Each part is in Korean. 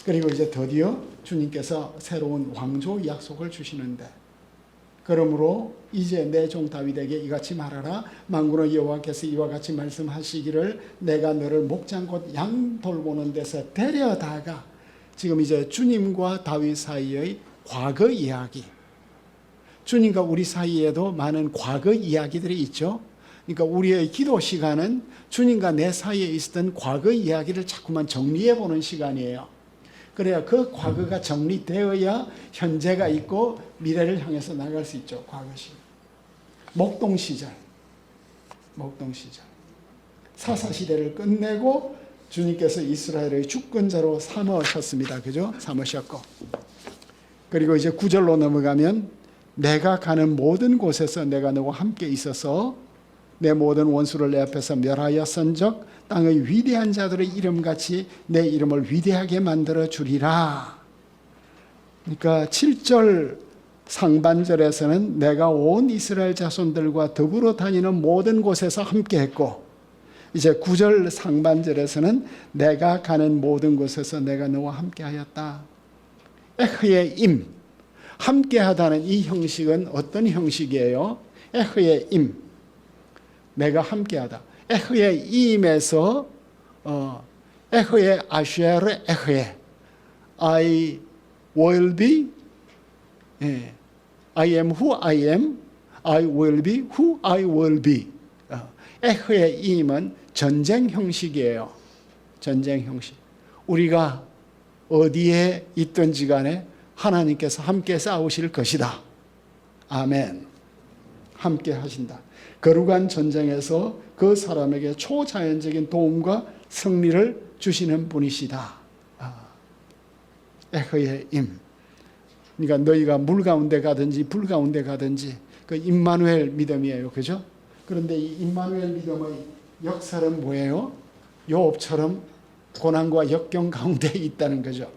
그리고 이제 드디어 주님께서 새로운 왕조 약속을 주시는데, 그러므로 이제 내 종 다윗에게 이같이 말하라. 만군의 여호와께서 이와 같이 말씀하시기를 내가 너를 목장 곧 양 돌보는 데서 데려다가, 지금 이제 주님과 다윗 사이의 과거 이야기, 주님과 우리 사이에도 많은 과거 이야기들이 있죠. 그러니까 우리의 기도 시간은 주님과 내 사이에 있었던 과거 이야기를 자꾸만 정리해 보는 시간이에요. 그래야 그 과거가 정리되어야 현재가 있고 미래를 향해서 나갈 수 있죠. 과거 시절. 목동 시절. 사사시대를 끝내고 주님께서 이스라엘의 주권자로 삼으셨습니다. 그죠? 삼으셨고. 그리고 이제 9절로 넘어가면 내가 가는 모든 곳에서 내가 너와 함께 있어서 내 모든 원수를 내 앞에서 멸하였은즉 땅의 위대한 자들의 이름같이 내 이름을 위대하게 만들어 주리라. 그러니까 7절 상반절에서는 내가 온 이스라엘 자손들과 더불어 다니는 모든 곳에서 함께 했고, 이제 9절 상반절에서는 내가 가는 모든 곳에서 내가 너와 함께 하였다. 에흐의 임, 함께 하다는 이 형식은 어떤 형식이에요? 에흐의 임, 내가 함께 하다. 에흐의 임에서 에흐의 아쉐르 에흐의 I will be, I am who I am, I will be who I will be. 에흐의 임은 전쟁 형식이에요. 전쟁 형식. 우리가 어디에 있든지 간에 하나님께서 함께 싸우실 것이다. 아멘. 함께 하신다. 거룩한 전쟁에서 그 사람에게 초자연적인 도움과 승리를 주시는 분이시다. 에흐의 임. 그러니까 너희가 물 가운데 가든지 불 가운데 가든지 그 임마누엘 믿음이에요. 그죠? 그런데 이 임마누엘 믿음의 역설은 뭐예요? 요업처럼 고난과 역경 가운데 있다는 거죠.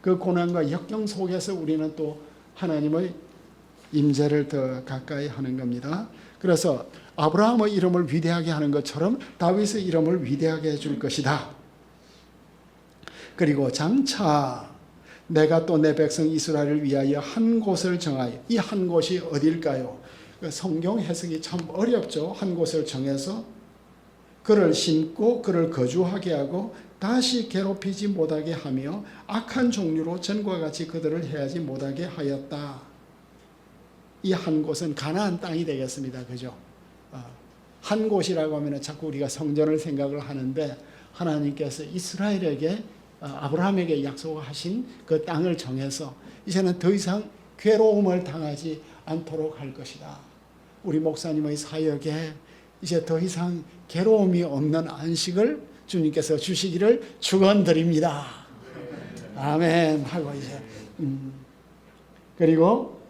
그 고난과 역경 속에서 우리는 또 하나님의 임재를 더 가까이 하는 겁니다. 그래서 아브라함의 이름을 위대하게 하는 것처럼 다윗의 이름을 위대하게 해줄 것이다. 그리고 장차 내가 또 내 백성 이스라엘을 위하여 한 곳을 정하여, 이 한 곳이 어딜까요? 성경 해석이 참 어렵죠. 한 곳을 정해서 그를 심고 그를 거주하게 하고 다시 괴롭히지 못하게 하며 악한 종류로 전과 같이 그들을 해하지 못하게 하였다. 이 한 곳은 가나안 땅이 되겠습니다. 그죠? 한 곳이라고 하면 자꾸 우리가 성전을 생각을 하는데, 하나님께서 이스라엘에게 아브라함에게 약속하신 그 땅을 정해서 이제는 더 이상 괴로움을 당하지 않도록 할 것이다. 우리 목사님의 사역에 이제 더 이상 괴로움이 없는 안식을 주님께서 주시기를 축원드립니다. 아멘 하고 이제 그리고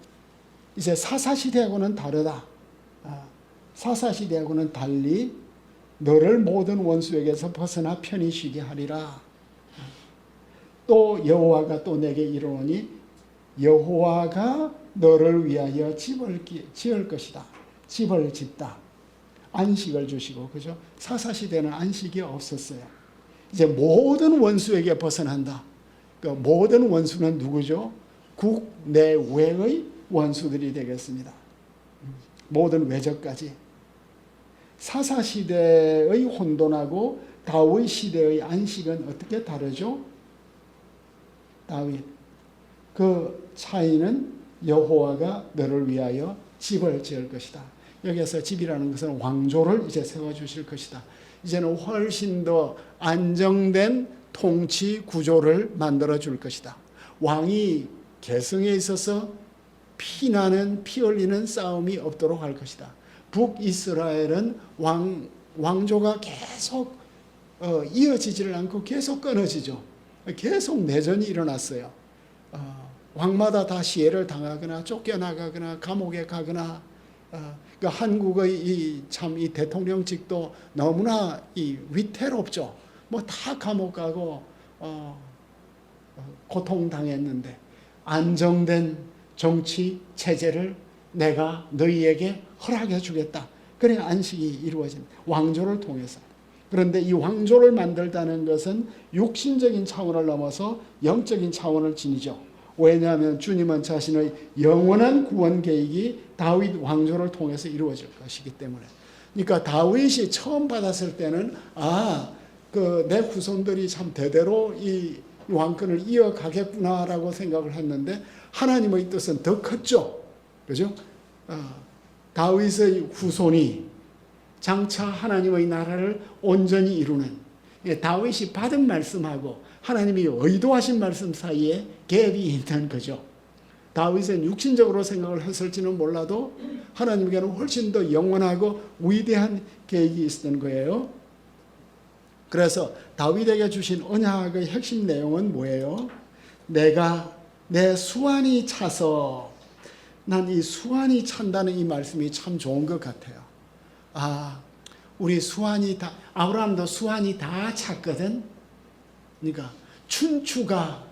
이제 사사시대하고는 다르다. 사사시대하고는 달리 너를 모든 원수에게서 벗어나 편히 쉬게 하리라. 또 여호와가 또 내게 이르노니 여호와가 너를 위하여 집을 지을 것이다. 집을 짓다. 안식을 주시고, 그죠? 사사시대는 안식이 없었어요. 이제 모든 원수에게 벗어난다. 그 모든 원수는 누구죠? 국내외의 원수들이 되겠습니다. 모든 외적까지. 사사시대의 혼돈하고 다윗 시대의 안식은 어떻게 다르죠? 다윗. 그 차이는 여호와가 너를 위하여 집을 지을 것이다. 여기에서 집이라는 것은 왕조를 이제 세워주실 것이다. 이제는 훨씬 더 안정된 통치 구조를 만들어 줄 것이다. 왕이 계승에 있어서 피나는 피 흘리는 싸움이 없도록 할 것이다. 북이스라엘은 왕조가 계속 이어지지를 않고 계속 끊어지죠. 계속 내전이 일어났어요. 왕마다 다 시해를 당하거나 쫓겨나가거나 감옥에 가거나, 그러니까 한국의 이 대통령직도 너무나 위태롭죠. 뭐 다 감옥 가고 고통당했는데, 안정된 정치 체제를 내가 너희에게 허락해 주겠다. 그래 안식이 이루어집니다. 왕조를 통해서. 그런데 이 왕조를 만들다는 것은 육신적인 차원을 넘어서 영적인 차원을 지니죠. 왜냐하면 주님은 자신의 영원한 구원 계획이 다윗 왕조를 통해서 이루어질 것이기 때문에. 그러니까 다윗이 처음 받았을 때는 내 후손들이 참 대대로 이 왕권을 이어가겠구나라고 생각을 했는데 하나님의 뜻은 더 컸죠. 그죠? 다윗의 후손이 장차 하나님의 나라를 온전히 이루는, 다윗이 받은 말씀하고 하나님이 의도하신 말씀 사이에 갭이 있는 거죠. 다윗은 육신적으로 생각을 했을지는 몰라도 하나님께는 훨씬 더 영원하고 위대한 계획이 있었던 거예요. 그래서 다윗에게 주신 언약의 핵심 내용은 뭐예요? 내가 내 수완이 차서, 난 이 수완이 찬다는 이 말씀이 참 좋은 것 같아요. 우리 수완이 다, 아브라함도 수완이 다 찼거든. 그러니까 춘추가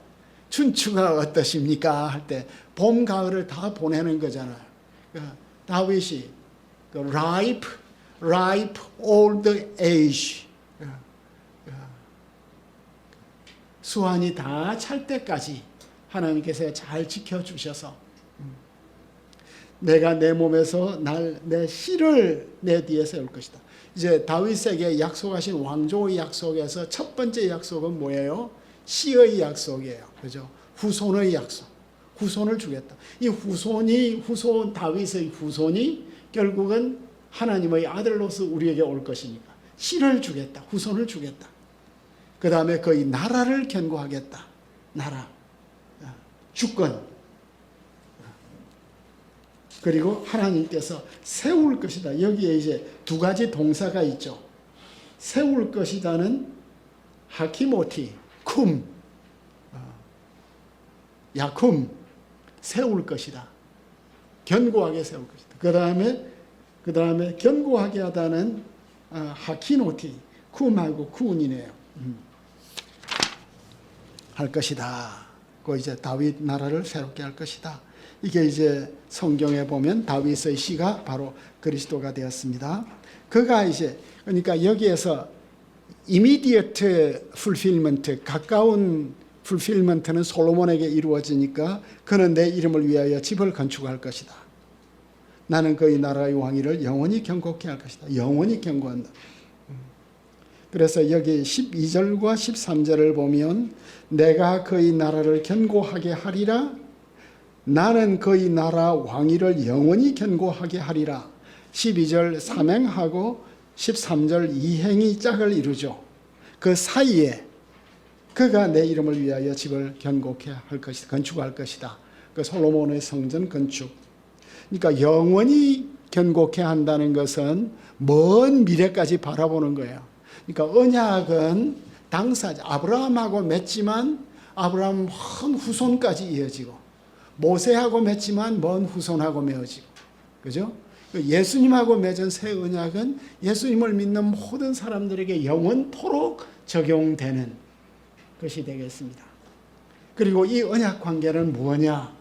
어떠십니까? 할 때 봄, 가을을 다 보내는 거잖아요. 그러니까 다윗이 ripe, old age, 수완이 다 찰 때까지 하나님께서 잘 지켜주셔서 내가 내 몸에서 내 씨를 내 뒤에 세울 것이다. 이제 다윗에게 약속하신 왕조의 약속에서 첫 번째 약속은 뭐예요? 씨의 약속이에요. 그죠? 후손의 약속. 후손을 주겠다. 이 다윗의 후손이 결국은 하나님의 아들로서 우리에게 올 것이니까 씨를 주겠다. 후손을 주겠다. 그 다음에 그의 나라를 견고하겠다. 나라. 주권. 그리고 하나님께서 세울 것이다. 여기에 이제 두 가지 동사가 있죠. 세울 것이다는 하키모티, 쿰, 야쿰, 세울 것이다. 견고하게 세울 것이다. 그 다음에 견고하게 하다는 하키노티, 쿰하고 쿠운이네요. 할 것이다. 그 이제 다윗 나라를 새롭게 할 것이다. 이게 이제 성경에 보면 다윗의 씨가 바로 그리스도가 되었습니다. 그가 이제, 그러니까 여기에서 immediate fulfillment, 가까운 fulfillment는 솔로몬에게 이루어지니까 그는 내 이름을 위하여 집을 건축할 것이다. 나는 그의 나라의 왕위를 영원히 견고케 할 것이다. 영원히 견고한다. 그래서 여기 12절과 13절을 보면 내가 그의 나라를 견고하게 하리라. 나는 그의 나라 왕위를 영원히 견고하게 하리라. 12절 삼행하고 13절 이행이 짝을 이루죠. 그 사이에 그가 내 이름을 위하여 집을 견고케 할 것이다. 건축할 것이다. 그 솔로몬의 성전 건축. 그러니까 영원히 견고케 한다는 것은 먼 미래까지 바라보는 거예요. 그러니까 언약은 당사자 아브라함하고 맺지만 아브라함 먼 후손까지 이어지고 모세하고 맺지만 먼 후손하고 맺어지고, 그죠? 예수님하고 맺은 새 언약은 예수님을 믿는 모든 사람들에게 영원토록 적용되는 것이 되겠습니다. 그리고 이 언약 관계는 뭐냐?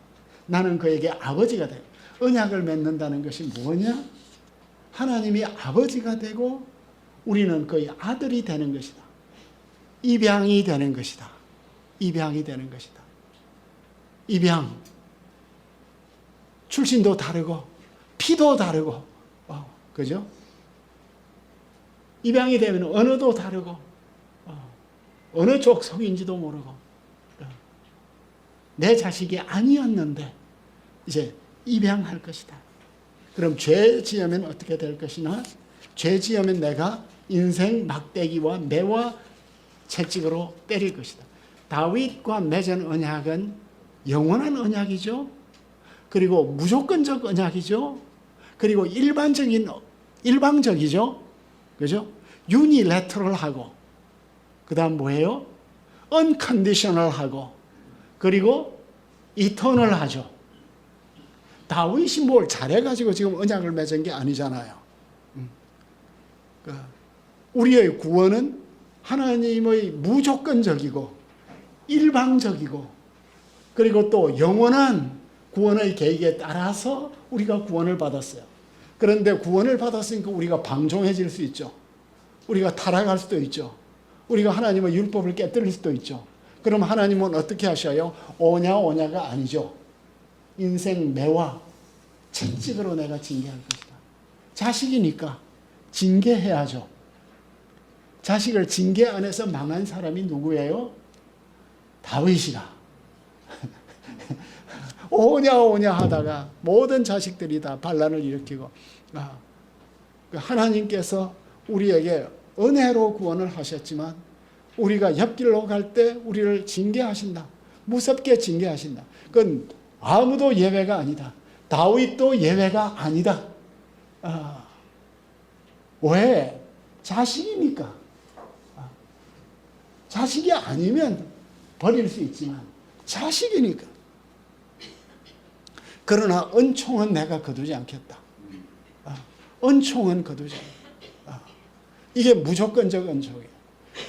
나는 그에게 아버지가 되고, 언약을 맺는다는 것이 뭐냐? 하나님이 아버지가 되고 우리는 그의 아들이 되는 것이다. 입양이 되는 것이다. 입양이 되는 것이다. 입양. 출신도 다르고 피도 다르고, 그죠? 입양이 되면 언어도 다르고, 어느 쪽 속인지도 모르고, 내 자식이 아니었는데 이제 입양할 것이다. 그럼 죄 지으면 어떻게 될 것이나, 죄 지으면 내가 인생 막대기와 매와 채찍으로 때릴 것이다. 다윗과 맺은 언약은 영원한 언약이죠. 그리고 무조건적 언약이죠. 그리고 일방적이죠. 그죠? 유니래터럴하고, 그 다음 뭐예요? unconditional하고, 그리고 이터널하죠. 다윗이 뭘 잘해가지고 지금 언약을 맺은 게 아니잖아요. 우리의 구원은 하나님의 무조건적이고 일방적이고, 그리고 또 영원한 구원의 계획에 따라서 우리가 구원을 받았어요. 그런데 구원을 받았으니까 우리가 방종해질 수 있죠. 우리가 타락할 수도 있죠. 우리가 하나님의 율법을 깨뜨릴 수도 있죠. 그럼 하나님은 어떻게 하셔요? 오냐가 아니죠. 인생 매와 채찍으로 내가 징계할 것이다. 자식이니까 징계해야죠. 자식을 징계 안에서 망한 사람이 누구예요? 다윗이라. 오냐 하다가 모든 자식들이 다 반란을 일으키고, 하나님께서 우리에게 은혜로 구원을 하셨지만 우리가 옆길로 갈 때 우리를 징계하신다. 무섭게 징계하신다. 그건 아무도 예외가 아니다. 다윗도 예외가 아니다. 왜? 자식이니까. 자식이 아니면 버릴 수 있지만 자식이니까. 그러나 은총은 내가 거두지 않겠다. 은총은 거두지 않겠다. 이게 무조건적 은총이에요.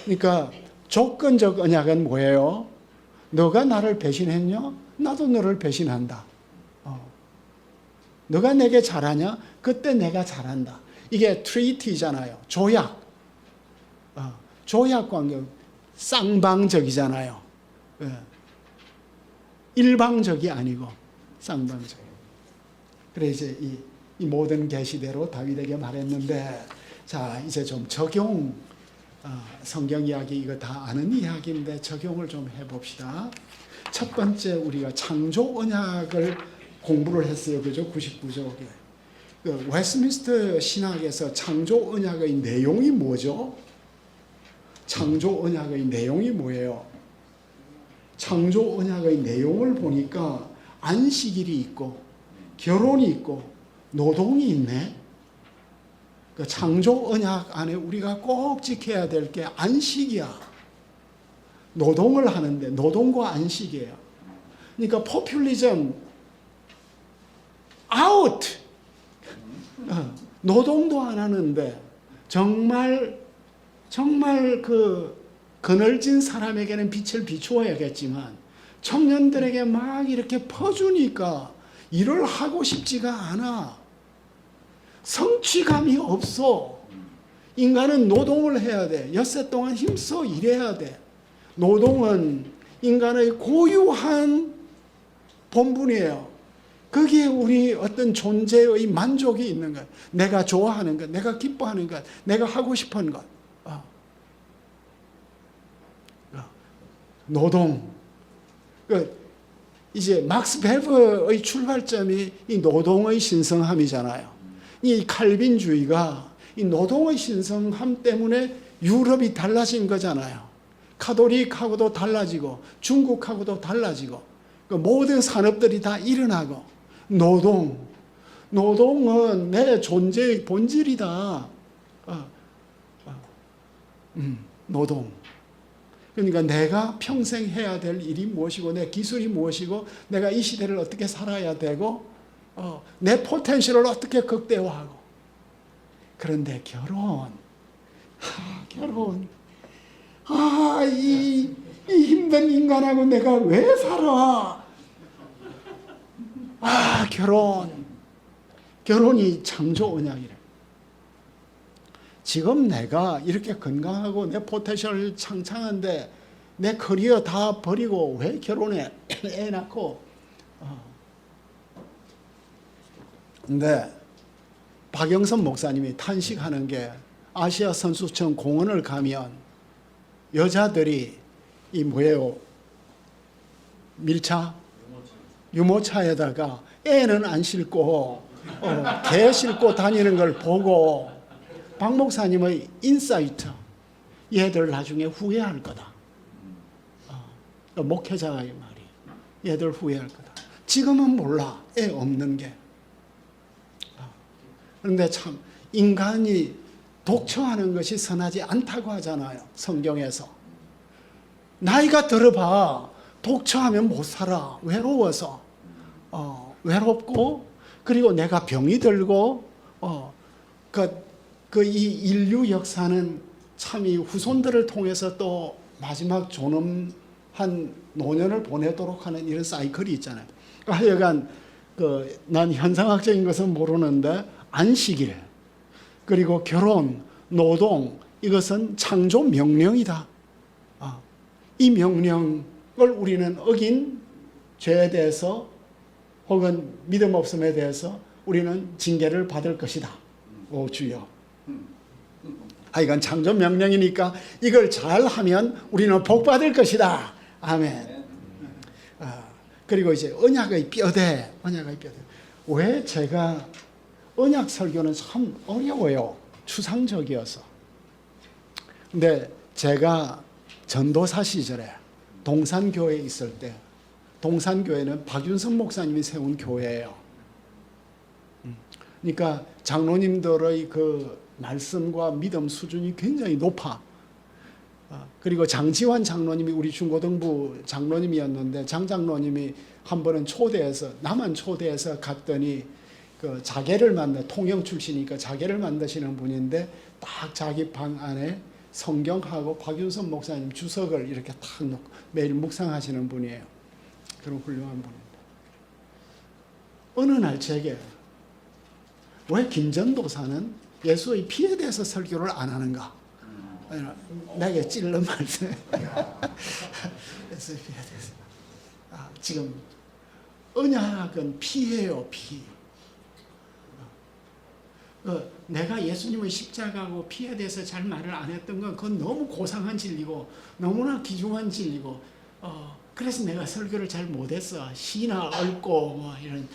그러니까 조건적 언약은 뭐예요? 너가 나를 배신했냐? 나도 너를 배신한다. 너가 내게 잘하냐? 그때 내가 잘한다. 이게 트리티잖아요. 조약. 조약 관계. 쌍방적이잖아요. 일방적이 아니고 쌍방적. 그래 이제 이 모든 계시대로 다윗에게 말했는데, 자 이제 좀 적용. 성경 이야기 이거 다 아는 이야기인데 적용을 좀 해봅시다. 첫 번째 우리가 창조 언약을 공부를 했어요. 그죠? 99쪽에. 그 웨스트민스터 신학에서 창조 언약의 내용이 뭐죠? 창조 언약의 내용이 뭐예요? 창조 언약의 내용을 보니까 안식일이 있고 결혼이 있고 노동이 있네. 그 창조 언약 안에 우리가 꼭 지켜야 될 게 안식이야. 노동을 하는데 노동과 안식이에요. 그러니까 포퓰리즘 아웃. 노동도 안 하는데 정말 그 그늘진 사람에게는 빛을 비추어야겠지만 청년들에게 막 이렇게 퍼주니까 일을 하고 싶지가 않아. 성취감이 없어. 인간은 노동을 해야 돼. 엿새 동안 힘써 일해야 돼. 노동은 인간의 고유한 본분이에요. 거기에 우리 어떤 존재의 만족이 있는 것, 내가 좋아하는 것, 내가 기뻐하는 것, 내가 하고 싶은 것. 노동. 이제 막스 베버의 출발점이 이 노동의 신성함이잖아요. 이 칼빈주의가 이 노동의 신성함 때문에 유럽이 달라진 거잖아요. 카톨릭하고도 달라지고 중국하고도 달라지고 모든 산업들이 다 일어나고 노동은 내 존재의 본질이다. 노동. 그러니까 내가 평생 해야 될 일이 무엇이고 내 기술이 무엇이고 내가 이 시대를 어떻게 살아야 되고 내 포텐셜을 어떻게 극대화하고. 그런데 결혼. 이 힘든 인간하고 내가 왜 살아? 결혼이 창조 언약이래. 지금 내가 이렇게 건강하고 내 포텐셜 창창한데 내 커리어 다 버리고 왜 결혼해? 애 낳고. 근데 박영선 목사님이 탄식하는 게 아시아 선수촌 공원을 가면 여자들이 이 뭐예요? 밀차? 유모차에다가 애는 안 싣고 개 싣고 다니는 걸 보고 박 목사님의 인사이트, 얘들 나중에 후회할 거다. 목회자의 말이 얘들 후회할 거다. 지금은 몰라. 애 없는 게. 그런데 참 인간이 독처하는 것이 선하지 않다고 하잖아요. 성경에서. 나이가 들어봐. 독처하면 못 살아. 외로워서. 외롭고 그리고 내가 병이 들고 이 인류 역사는 참 이 후손들을 통해서 또 마지막 존엄한 노년을 보내도록 하는 이런 사이클이 있잖아요. 하여간 난 현상학적인 것은 모르는데 안식일, 그리고 결혼, 노동, 이것은 창조 명령이다. 이 명령을 우리는 어긴 죄에 대해서 혹은 믿음 없음에 대해서 우리는 징계를 받을 것이다. 오 주여. 이건 창조 명령이니까 이걸 잘하면 우리는 복 받을 것이다. 아멘. 그리고 이제 언약의 뼈대. 왜 제가 언약 설교는 참 어려워요. 추상적이어서. 근데 제가 전도사 시절에 동산교회에 있을 때, 동산교회는 박윤선 목사님이 세운 교회예요. 그러니까 장로님들의 그 말씀과 믿음 수준이 굉장히 높아. 그리고 장지환 장로님이 우리 중고등부 장로님이었는데, 장 장로님이 한 번은 나만 초대해서 갔더니 그 자개를 통영 출신이니까 자개를 만드시는 분인데, 딱 자기 방 안에 성경하고 박윤선 목사님 주석을 이렇게 탁 놓고 매일 묵상하시는 분이에요. 그런 훌륭한 분입니다. 어느 날 제게 왜 김전도사는 예수의 피에 대해서 설교를 안 하는가? 내게 찔른 말씀. 예수의 피에 대해서. 지금 언약은 피예요, 피. 내가 예수님의 십자가하고 피에 대해서 잘 말을 안 했던 건 그건 너무 고상한 진리고 너무나 귀중한 진리고, 그래서 내가 설교를 잘 못했어. 시나 얽고 뭐 이런.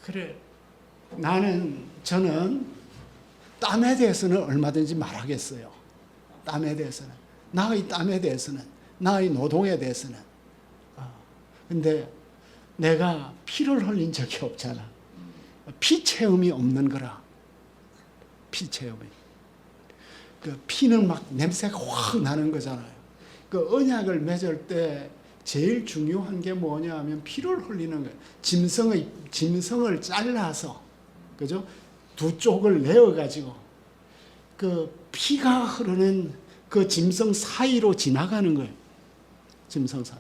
그래, 저는 땀에 대해서는 얼마든지 말하겠어요. 땀에 대해서는, 나의 땀에 대해서는, 나의 노동에 대해서는. 근데 내가 피를 흘린 적이 없잖아. 피 체험이 없는 거라. 피 체험이. 그 피는 막 냄새가 확 나는 거잖아요. 그 언약을 맺을 때 제일 중요한 게 뭐냐 하면 피를 흘리는 거예요. 짐승을 잘라서, 그죠? 두 쪽을 내어가지고 그 피가 흐르는 그 짐승 사이로 지나가는 거예요. 짐승 사이.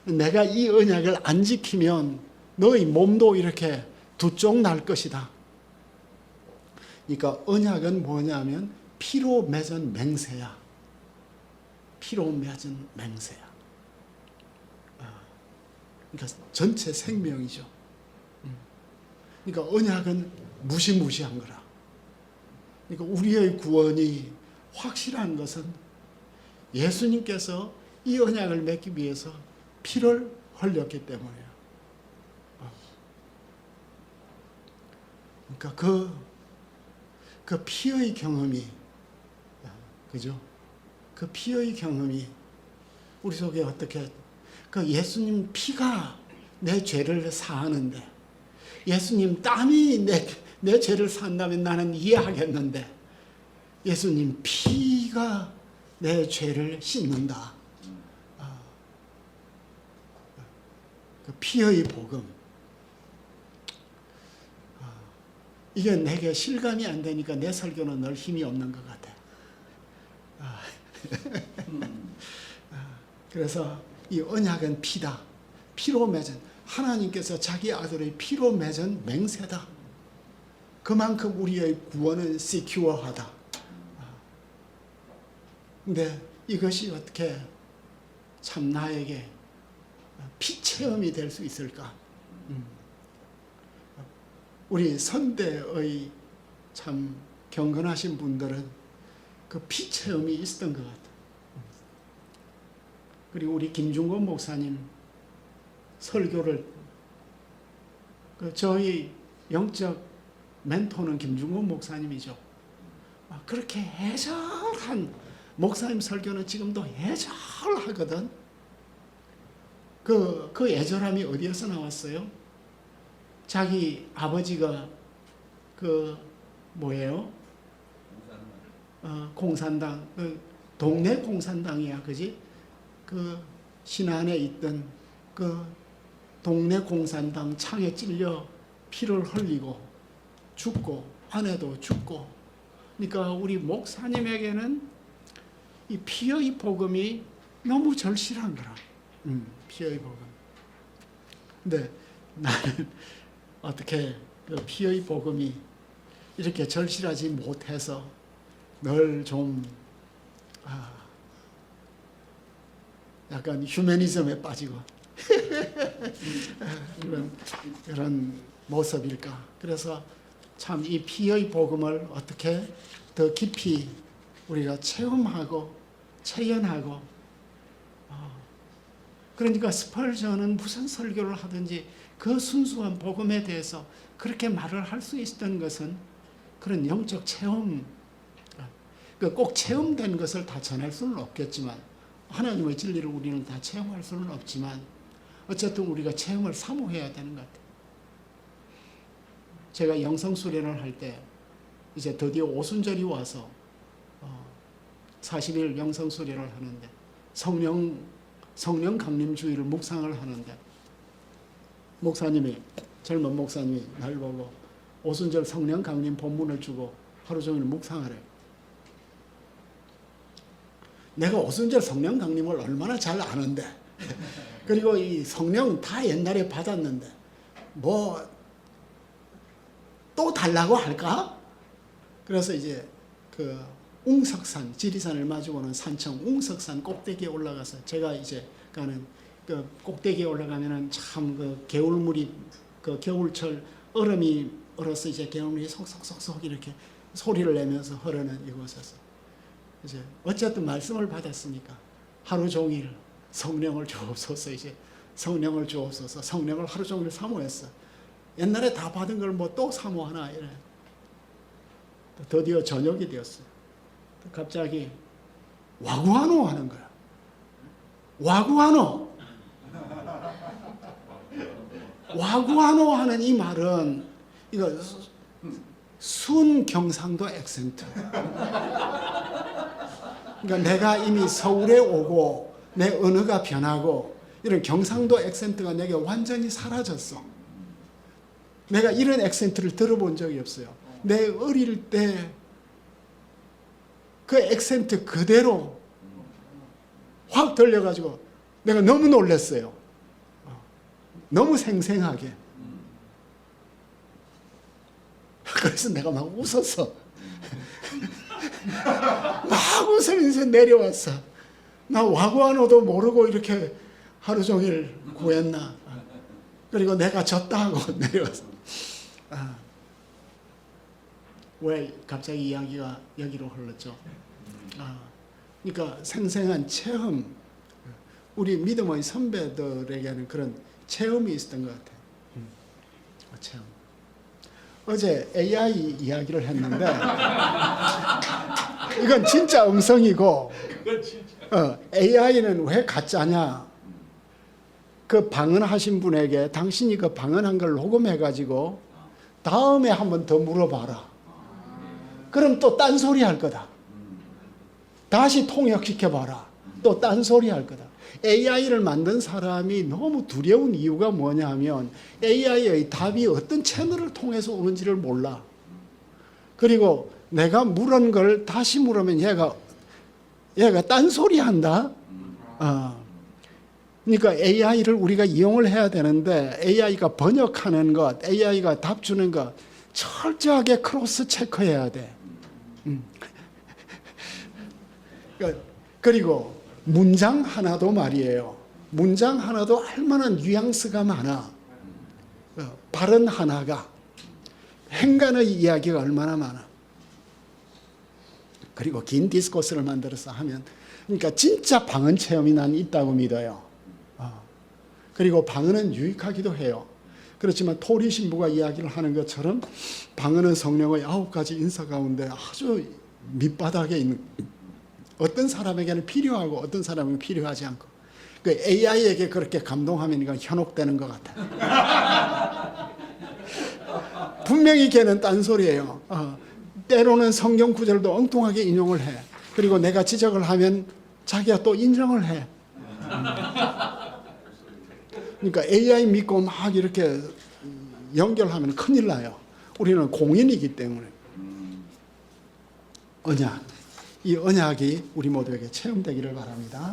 내가 이 언약을 안 지키면 너희 몸도 이렇게 두 쪽 날 것이다. 그러니까 언약은 뭐냐면 피로 맺은 맹세야. 피로 맺은 맹세야. 그러니까 전체 생명이죠. 그러니까 언약은 무시무시한 거라. 그러니까 우리의 구원이 확실한 것은 예수님께서 이 언약을 맺기 위해서 피를 흘렸기 때문이에요. 그러니까 그 피의 경험이, 그죠? 그 피의 경험이 우리 속에 어떻게, 그 예수님 피가 내 죄를 사하는데, 예수님 땀이 내 죄를 산다면 나는 이해하겠는데, 예수님 피가 내 죄를 씻는다. 그 피의 복음. 이게 내게 실감이 안 되니까 내 설교는 늘 힘이 없는 것 같아. 그래서 이 언약은 피다. 피로 맺은, 하나님께서 자기 아들의 피로 맺은 맹세다. 그만큼 우리의 구원은 시큐어하다. 근데 이것이 어떻게 참 나에게 피 체험이 될 수 있을까? 우리 선대의 참 경건하신 분들은 그 피 체험이 있었던 것 같아요. 그리고 우리 김중건 목사님 설교를, 저희 영적 멘토는 김중건 목사님이죠. 그렇게 애절한 목사님 설교는 지금도 애절하거든. 그 애절함이 어디에서 나왔어요? 자기 아버지가 공산당, 동네 공산당이야, 그지? 그 신안에 있던 그 동네 공산당 창에 찔려 피를 흘리고 죽고, 아내도 죽고. 그러니까 우리 목사님에게는 이 피의 복음이 너무 절실한 거라. 피의 복음. 근데 나는 어떻게 그 피의 복음이 이렇게 절실하지 못해서 늘 좀 약간 휴머니즘에 빠지고 그런 모습일까. 그래서 참 이 피의 복음을 어떻게 더 깊이 우리가 체험하고 체현하고, 그러니까 스펄전은 무슨 설교를 하든지 그 순수한 복음에 대해서 그렇게 말을 할 수 있었던 것은 그런 영적 체험, 꼭 체험된 것을 다 전할 수는 없겠지만, 하나님의 진리를 우리는 다 체험할 수는 없지만 어쨌든 우리가 체험을 사모해야 되는 것 같아요. 제가 영성 수련을 할 때 이제 드디어 오순절이 와서 40일 영성 수련을 하는데 성령 강림 주일을 묵상을 하는데, 젊은 목사님이 날 보고 오순절 성령 강림 본문을 주고 하루 종일 묵상하래. 내가 오순절 성령 강림을 얼마나 잘 아는데, 그리고 이 성령 다 옛날에 받았는데 뭐 또 달라고 할까? 그래서 이제 그 웅석산, 지리산을 마주보는 산청 웅석산 꼭대기에 올라가서, 제가 이제 가는 그 꼭대기에 올라가면은 참 그 개울물이, 그 겨울철 얼음이 얼어서 이제 개울물이 속속속속 이렇게 소리를 내면서 흐르는 이곳에서 이제 어쨌든 말씀을 받았으니까 하루 종일 성령을 주옵소서, 이제 성령을 주옵소서, 성령을 하루 종일 사모했어. 옛날에 다 받은 걸 뭐 또 사모하나 이래. 드디어 저녁이 되었어요. 갑자기 와구하노 하는 거야. 와구하노. 와구하노 하는 이 말은 이거 순 경상도 액센트. 그러니까 내가 이미 서울에 오고 내 언어가 변하고 이런 경상도 액센트가 내게 완전히 사라졌어. 내가 이런 액센트를 들어본 적이 없어요. 내 어릴 때 그 액센트 그대로 확 들려가지고 내가 너무 놀랐어요. 너무 생생하게. 그래서 내가 막 웃었어. 막 웃으면서 내려왔어. 나 와구아노도 모르고 이렇게 하루 종일 구했나. 그리고 내가 졌다 하고 내려왔어. 왜 갑자기 이야기가 여기로 흘렀죠? 그러니까 생생한 체험, 우리 믿음의 선배들에게는 그런 체험이 있었던 것 같아요. 체험. 어제 AI 이야기를 했는데 이건 진짜 음성이고, AI는 왜 가짜냐? 그 방언하신 분에게 당신이 그 방언한 걸 녹음해가지고 다음에 한 번 더 물어봐라. 그럼 또 딴소리 할 거다. 다시 통역시켜봐라. 또 딴소리 할 거다. AI를 만든 사람이 너무 두려운 이유가 뭐냐 하면 AI의 답이 어떤 채널을 통해서 오는지를 몰라. 그리고 내가 물은 걸 다시 물으면 얘가 딴소리 한다. 그러니까 AI를 우리가 이용을 해야 되는데 AI가 번역하는 것, AI가 답 주는 것 철저하게 크로스 체크해야 돼. 그리고 문장 하나도 말이에요. 문장 하나도 얼마나 뉘앙스가 많아. 발언 하나가 행간의 이야기가 얼마나 많아. 그리고 긴 디스코스를 만들어서 하면, 그러니까 진짜 방언 체험이 난 있다고 믿어요. 그리고 방언은 유익하기도 해요. 그렇지만 토리 신부가 이야기를 하는 것처럼 방언은 성령의 9가지 인사 가운데 아주 밑바닥에 있는, 어떤 사람에게는 필요하고 어떤 사람에게는 필요하지 않고, 그 AI에게 그렇게 감동하면 이건 현혹되는 것 같아요. 분명히 걔는 딴소리예요. 때로는 성경 구절도 엉뚱하게 인용을 해. 그리고 내가 지적을 하면 자기가 또 인정을 해. 그러니까 AI 믿고 막 이렇게 연결하면 큰일 나요. 우리는 공인이기 때문에. 언약. 이 언약이 우리 모두에게 체험되기를 바랍니다.